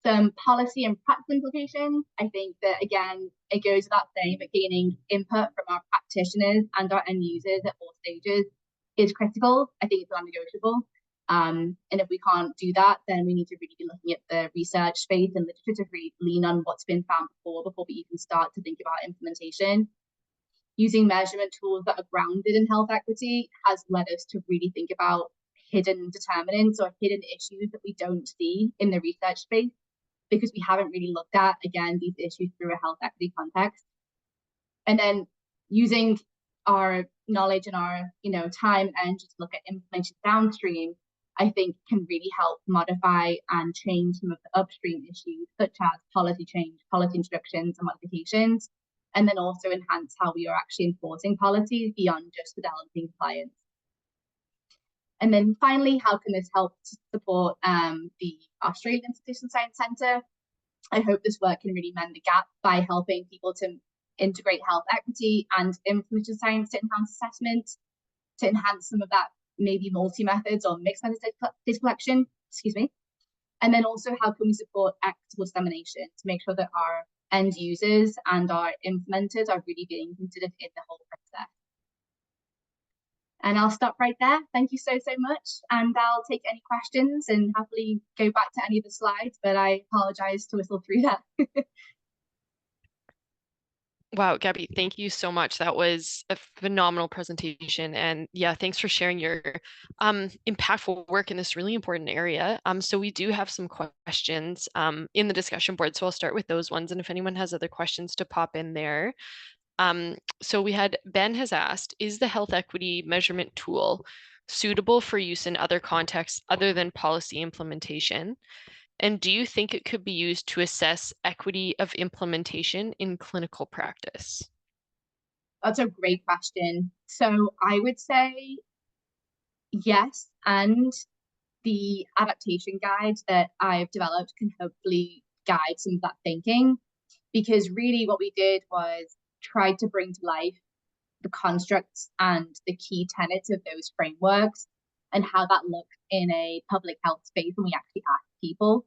some policy and practical implications. I think that, again, it goes without saying that gaining input from our practitioners and our end users at all stages is critical. I think it's non-negotiable. And if we can't do that, then we need to really be looking at the research space and literature to really lean on what's been found before we even start to think about implementation. Using measurement tools that are grounded in health equity has led us to really think about hidden determinants or hidden issues that we don't see in the research space because we haven't really looked at, again, these issues through a health equity context. And then using our knowledge and our time and energy to look at implementation downstream, I think can really help modify and change some of the upstream issues, such as policy change, policy introductions and modifications, and then also enhance how we are actually enforcing policies beyond just fidelity and compliance. And then finally, how can this help to support the Australian Citizen Science Centre? I hope this work can really mend the gap by helping people to integrate health equity and implementation science to enhance assessment, to enhance some of that maybe multi-methods or mixed methods data collection, excuse me. And then also how can we support equitable dissemination to make sure that our end users and our implementers are really being considered in the whole process. And I'll stop right there. Thank you so much. And I'll take any questions and happily go back to any of the slides, but I apologize to whistle through that. Wow, Gabby, thank you so much. That was a phenomenal presentation. And yeah, thanks for sharing your impactful work in this really important area. So we do have some questions in the discussion board. So I'll start with those ones. And if anyone has other questions to pop in there. So we had Ben has asked, is the health equity measurement tool suitable for use in other contexts other than policy implementation? And do you think it could be used to assess equity of implementation in clinical practice? That's a great question. So I would say yes, and the adaptation guide that I've developed can hopefully guide some of that thinking, because really what we did was try to bring to life the constructs and the key tenets of those frameworks and how that looks in a public health space when we actually ask people.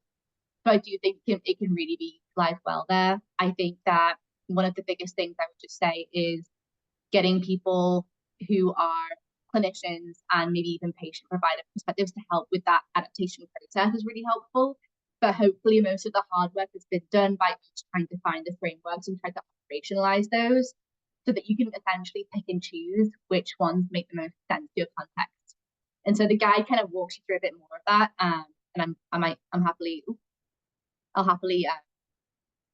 So I do think it can really be utilized well there. I think that one of the biggest things I would just say is getting people who are clinicians and maybe even patient provider perspectives to help with that adaptation process is really helpful. But hopefully most of the hard work has been done by each trying to find the frameworks and try to operationalize those so that you can essentially pick and choose which ones make the most sense to your context. And so the guide kind of walks you through a bit more of that. And I'll happily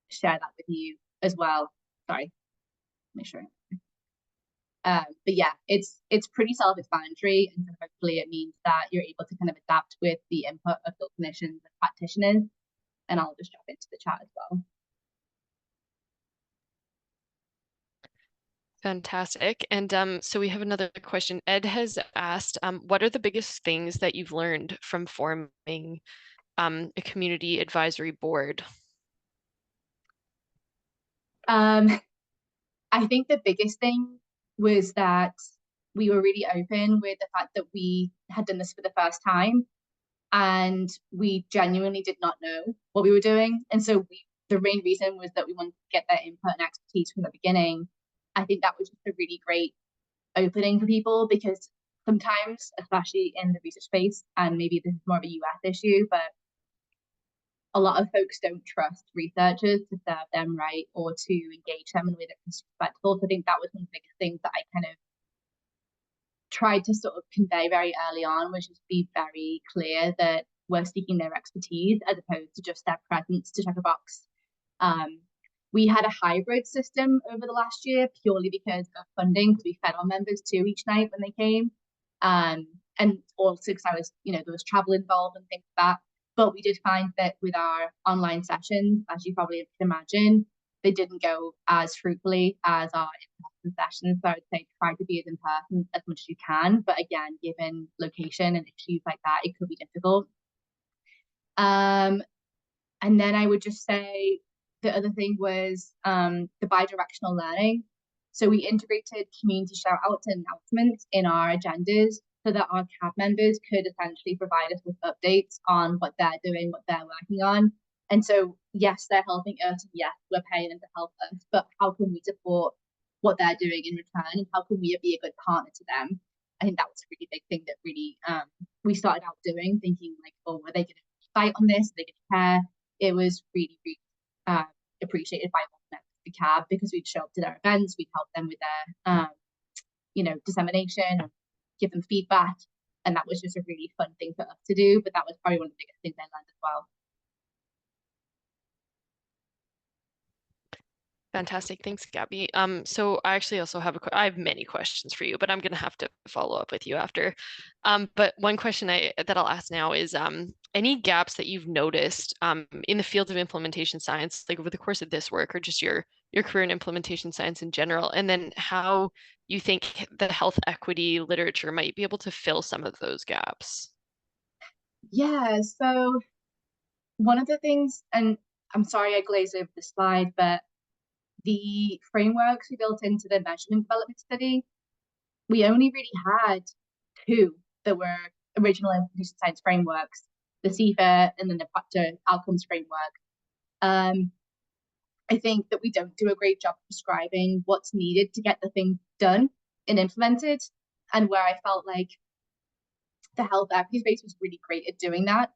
share that with you as well. Sorry, make sure. But yeah, it's pretty self-explanatory, and hopefully it means that you're able to kind of adapt with the input of the clinicians and practitioners. And I'll just drop into the chat as well. Fantastic. And so we have another question. Ed has asked, what are the biggest things that you've learned from forming a community advisory board? I think the biggest thing was that we were really open with the fact that we had done this for the first time and we genuinely did not know what we were doing. And so the main reason was that we wanted to get their input and expertise from the beginning. I think that was just a really great opening for people, because sometimes, especially in the research space, and maybe this is more of a US issue, but a lot of folks don't trust researchers to serve them right or to engage them in a way that's respectful. So I think that was one of the biggest things that I kind of tried to sort of convey very early on, was just be very clear that we're seeking their expertise as opposed to just their presence to check a box. We had a hybrid system over the last year purely because of funding, because we fed our members too each night when they came. And also because there was travel involved and things like that. But we did find that with our online sessions, as you probably can imagine, they didn't go as fruitfully as our in-person sessions. So I would say try to be as in person as much as you can. But again, given location and issues like that, it could be difficult. And then I would just say the other thing was the bidirectional learning. So we integrated community shout outs and announcements in our agendas so that our CAB members could essentially provide us with updates on what they're doing, what they're working on. And so, yes, they're helping us. Yes, we're paying them to help us. But how can we support what they're doing in return? And how can we be a good partner to them? I think that was a really big thing that really we started out doing, thinking like, oh, are they going to fight on this? Are they going to care? It was really, really appreciated by all members of the CAB, because we'd show up to their events, we'd help them with their, dissemination, and give them feedback. And that was just a really fun thing for us to do. But that was probably one of the biggest things I learned as well. Fantastic. Thanks, Gabby. So I actually also have I have many questions for you, but I'm gonna have to follow up with you after. But one question that I'll ask now is any gaps that you've noticed in the field of implementation science, like over the course of this work or just your career in implementation science in general, and then how you think the health equity literature might be able to fill some of those gaps. Yeah, so one of the things, and I'm sorry I glazed over the slide, but the frameworks we built into the measurement development study, we only really had two that were original implementation science frameworks, the CFA and then the factor outcomes framework. Um, I think that we don't do a great job describing what's needed to get the thing done and implemented. And where I felt like the health equity space was really great at doing that,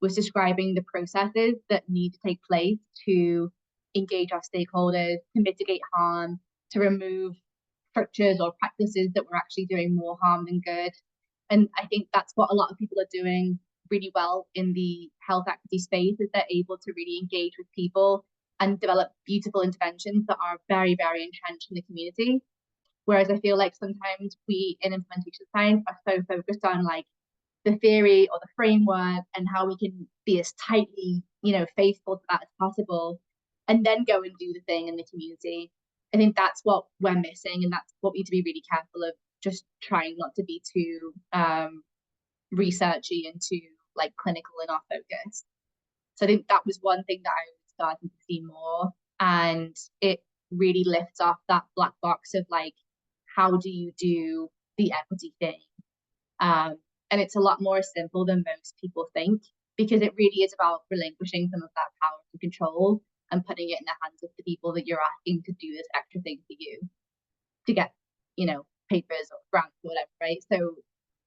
was describing the processes that need to take place to engage our stakeholders, to mitigate harm, to remove structures or practices that were actually doing more harm than good. And I think that's what a lot of people are doing really well in the health equity space, is they're able to really engage with people and develop beautiful interventions that are very, very entrenched in the community. Whereas I feel like sometimes we in implementation science are so focused on like the theory or the framework and how we can be as tightly, faithful to that as possible, and then go and do the thing in the community. I think that's what we're missing, and that's what we need to be really careful of, just trying not to be too researchy and too like clinical in our focus. So I think that was one thing that I was starting to see more, and it really lifts off that black box of like, how do you do the equity thing? Um, and it's a lot more simple than most people think, because it really is about relinquishing some of that power and control and putting it in the hands of the people that you're asking to do this extra thing for you to get, papers or grants or whatever, right? So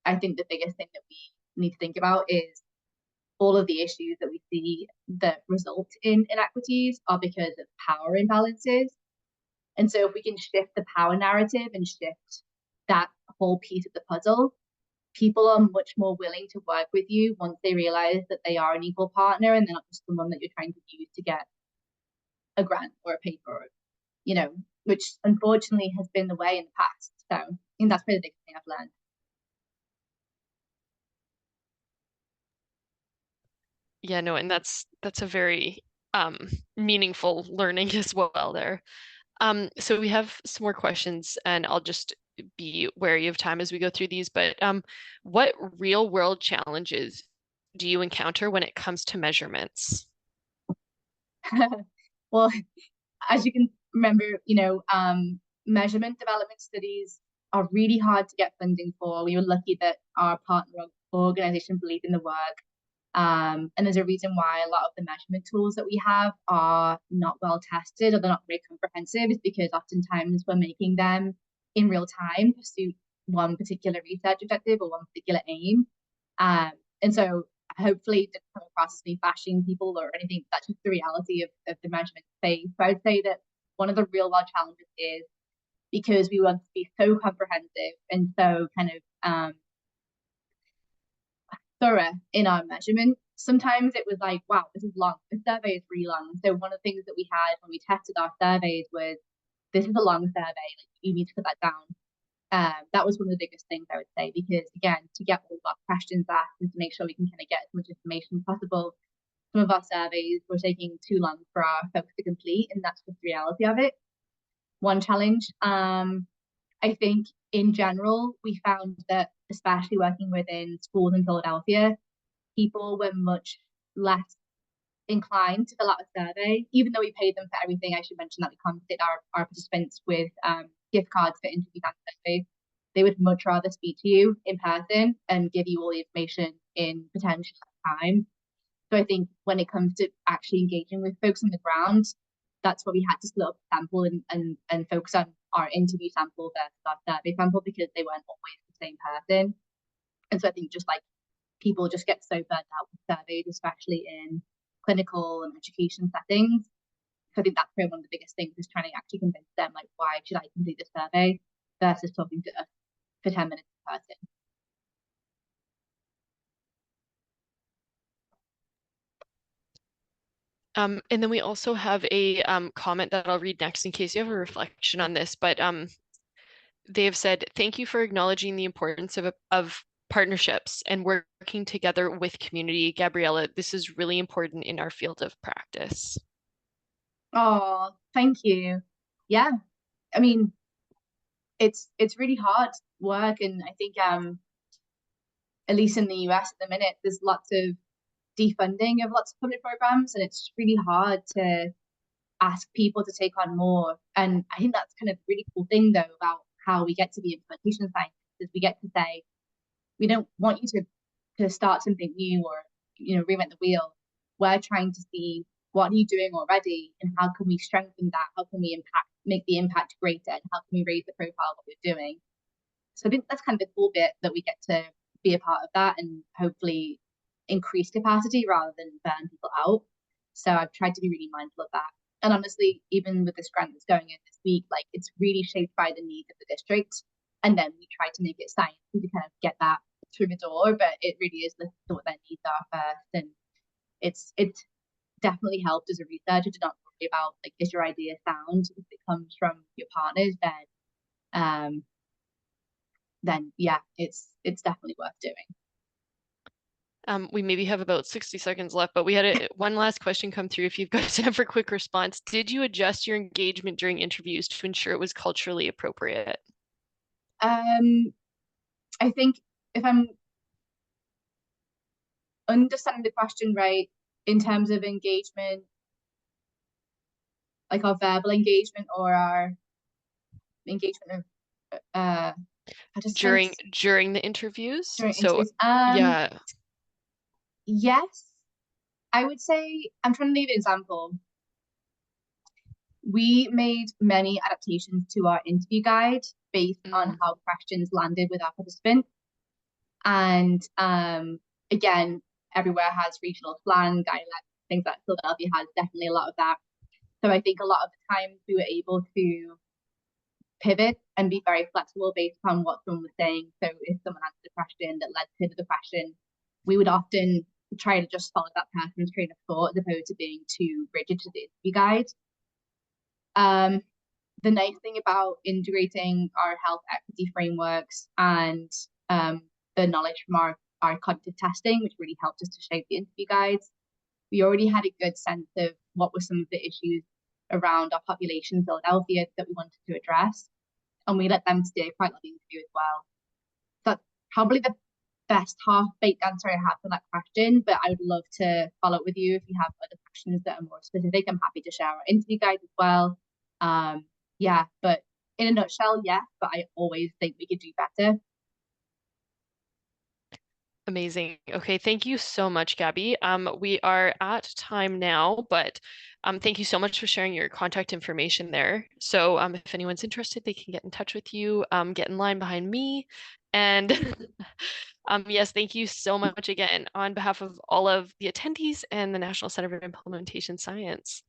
I think the biggest thing that we need to think about is all of the issues that we see that result in inequities are because of power imbalances. And so if we can shift the power narrative and shift that whole piece of the puzzle, people are much more willing to work with you once they realize that they are an equal partner and they're not just someone that you're trying to use to get a grant or a paper, you know, which unfortunately has been the way in the past. So I think that's probably the biggest thing I've learned. Yeah, no, and that's a very meaningful learning as well there. So we have some more questions, and I'll just be wary of time as we go through these. But what real world challenges do you encounter when it comes to measurements? Well, as you can remember, measurement development studies are really hard to get funding for. We were lucky that our partner organization believed in the work. And there's a reason why a lot of the measurement tools that we have are not well tested or they're not very comprehensive, is because oftentimes we're making them in real time to suit one particular research objective or one particular aim. Um, and so hopefully it doesn't come across as me bashing people or anything. That's just the reality of the measurement space. So I would say that one of the real world challenges is, because we want to be so comprehensive and so kind of thorough in our measurement, sometimes it was like, wow, this is long. The survey is really long. So one of the things that we had when we tested our surveys was, this is a long survey. Like, you need to put that down. That was one of the biggest things I would say, because again, to get all of our questions asked and to make sure we can kind of get as much information as possible, some of our surveys were taking too long for our folks to complete, and that's just the reality of it. One challenge. I think in general, we found that, especially working within schools in Philadelphia, people were much less inclined to fill out a survey, even though we paid them for everything. I should mention that we compensated our participants with gift cards for interviews and surveys. They would much rather speak to you in person and give you all the information in potential time. So I think when it comes to actually engaging with folks on the ground, that's why we had to split up the sample and focus on our interview sample versus our survey sample, because they weren't always the same person. And so I think just like people just get so burnt out with surveys, especially in clinical and education settings. So I think that's probably one of the biggest things, is trying to actually convince them, like, why should I complete the survey versus talking to us for 10 minutes in person. And then we also have a comment that I'll read next in case you have a reflection on this, but they have said, thank you for acknowledging the importance of partnerships and working together with community. Gabriella, this is really important in our field of practice. Oh, thank you. Yeah, I mean, it's really hard work, and I think at least in the US at the minute, there's lots of defunding of lots of public programs, and it's really hard to ask people to take on more. And I think that's kind of a really cool thing though about how we get to be implementation scientists is we get to say we don't want you to start something new or reinvent the wheel. We're trying to see what are you doing already and how can we strengthen that? How can we make the impact greater? And how can we raise the profile of what we're doing? So I think that's kind of the cool bit that we get to be a part of that and hopefully increase capacity rather than burn people out. So I've tried to be really mindful of that. And honestly, even with this grant that's going in this week, like it's really shaped by the needs of the district. And then we try to make it science to kind of get that through the door, but it really is listening to what their needs are first. And it's definitely helped as a researcher to not worry about like is your idea sound? If it comes from your partners, um then yeah, it's definitely worth doing. We maybe have about 60 seconds left, but we had one last question come through. If you've got time for a quick response, did you adjust your engagement during interviews to ensure it was culturally appropriate? Um, I think if I'm understanding the question right, in terms of engagement, like our verbal engagement or our engagement of during participants during the interviews. during So interviews, yeah, yes, I would say I'm trying to give an example. We made many adaptations to our interview guide based on mm, how questions landed with our participants. And again, everywhere has regional slang, dialect, things like Philadelphia has definitely a lot of that. So I think a lot of the times we were able to pivot and be very flexible based on what someone was saying. So if someone answered a question that led to the question, we would often try to just follow that person's train of thought as opposed to being too rigid to the interview guide. Um, the nice thing about integrating our health equity frameworks and the knowledge from our cognitive testing, which really helped us to shape the interview guides, we already had a good sense of what were some of the issues around our population in Philadelphia that we wanted to address. And we let them steer quite a lot of the interview as well. That's probably the best half-baked answer I have for that question, but I would love to follow up with you if you have other questions that are more specific. I'm happy to share our interview guide as well. Um, yeah, but in a nutshell, yes, but I always think we could do better. amazing. Okay, thank you so much, Gabby. We are at time now, but thank you so much for sharing your contact information there. So if anyone's interested, they can get in touch with you, get in line behind me. And yes, thank you so much again on behalf of all of the attendees and the National Center for Implementation Science.